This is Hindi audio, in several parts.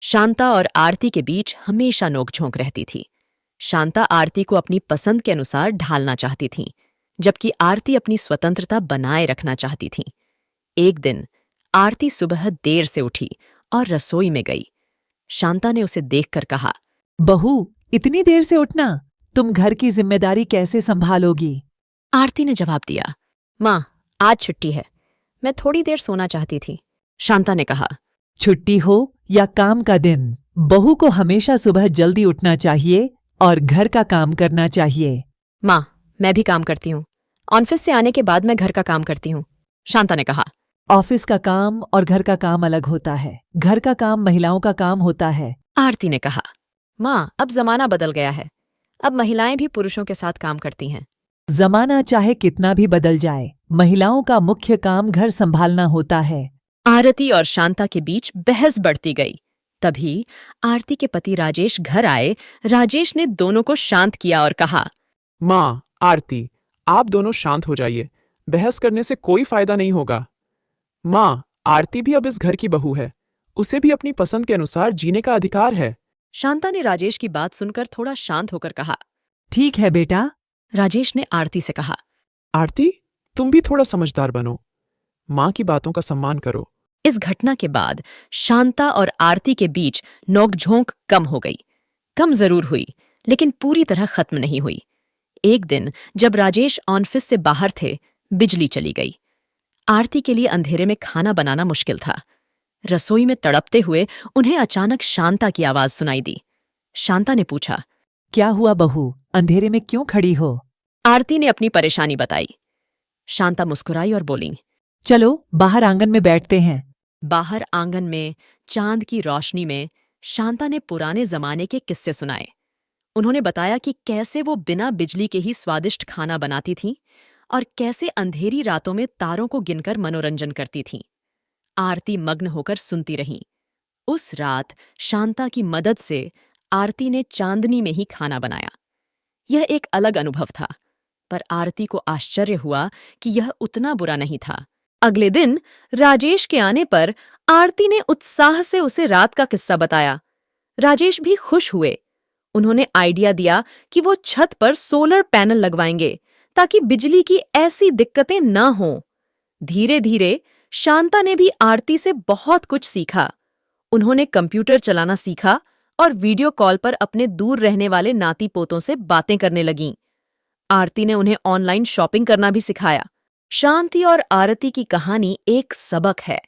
शांता और आरती के बीच हमेशा नोकझोंक रहती थी। शांता आरती को अपनी पसंद के अनुसार ढालना चाहती थी, जबकि आरती अपनी स्वतंत्रता बनाए रखना चाहती थी। एक दिन आरती सुबह देर से उठी और रसोई में गई। शांता ने उसे देखकर कहा, बहू, इतनी देर से उठना, तुम घर की जिम्मेदारी कैसे संभालोगी? आरती ने जवाब दिया, माँ, आज छुट्टी है, मैं थोड़ी देर सोना चाहती थी। शांता ने कहा, छुट्टी हो या काम का दिन, बहू को हमेशा सुबह जल्दी उठना चाहिए और घर का काम करना चाहिए। माँ, मैं भी काम करती हूँ। ऑफिस से आने के बाद मैं घर का काम करती हूँ, शांता ने कहा। ऑफिस का काम और घर का काम अलग होता है। घर का काम महिलाओं का काम होता है। आरती ने कहा, माँ, अब जमाना बदल गया है, अब महिलाएं भी पुरुषों के साथ काम करती हैं। जमाना चाहे कितना भी बदल जाए, महिलाओं का मुख्य काम घर संभालना होता है। आरती और शांता के बीच बहस बढ़ती गई। तभी आरती के पति राजेश घर आए। राजेश ने दोनों को शांत किया और कहा, माँ, आरती, आप दोनों शांत हो जाइए, बहस करने से कोई फायदा नहीं होगा। माँ, आरती भी अब इस घर की बहू है, उसे भी अपनी पसंद के अनुसार जीने का अधिकार है। शांता ने राजेश की बात सुनकर थोड़ा शांत होकर कहा। ठीक है बेटा। राजेश ने आरती से कहा, आरती, तुम भी थोड़ा समझदार बनो, माँ की बातों का सम्मान करो। इस घटना के बाद शांता और आरती के बीच नोकझोंक कम हो गई। कम जरूर हुई, लेकिन पूरी तरह खत्म नहीं हुई। एक दिन जब राजेश ऑफिस से बाहर थे, बिजली चली गई। आरती के लिए अंधेरे में खाना बनाना मुश्किल था। रसोई में तड़पते हुए उन्हें अचानक शांता की आवाज सुनाई दी। शांता ने पूछा, क्या हुआ बहू, अंधेरे में क्यों खड़ी हो? आरती ने अपनी परेशानी बताई। शांता मुस्कुराई और बोली, चलो बाहर आंगन में बैठते हैं। बाहर आंगन में चांद की रोशनी में शांता ने पुराने जमाने के किस्से सुनाए। उन्होंने बताया कि कैसे वो बिना बिजली के ही स्वादिष्ट खाना बनाती थीं और कैसे अंधेरी रातों में तारों को गिनकर मनोरंजन करती थीं। आरती मग्न होकर सुनती रहीं। उस रात शांता की मदद से आरती ने चांदनी में ही खाना बनाया। यह एक अलग अनुभव था, पर आरती को आश्चर्य हुआ कि यह उतना बुरा नहीं था। अगले दिन राजेश के आने पर आरती ने उत्साह से उसे रात का किस्सा बताया। राजेश भी खुश हुए। उन्होंने आइडिया दिया कि वो छत पर सोलर पैनल लगवाएंगे ताकि बिजली की ऐसी दिक्कतें न हों। धीरे धीरे शांता ने भी आरती से बहुत कुछ सीखा। उन्होंने कंप्यूटर चलाना सीखा और वीडियो कॉल पर अपने दूर रहने वाले नाती पोतों से बातें करने लगीं। आरती ने उन्हें ऑनलाइन शॉपिंग करना भी सिखाया। शांति और आरती की कहानी एक सबक है।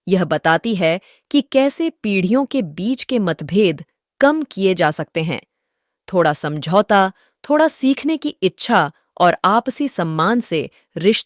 यह बताती है कि कैसे पीढ़ियों के बीच के मतभेद कम किए जा सकते हैं। थोड़ा समझौता, थोड़ा सीखने की इच्छा और आपसी सम्मान से रिश्ते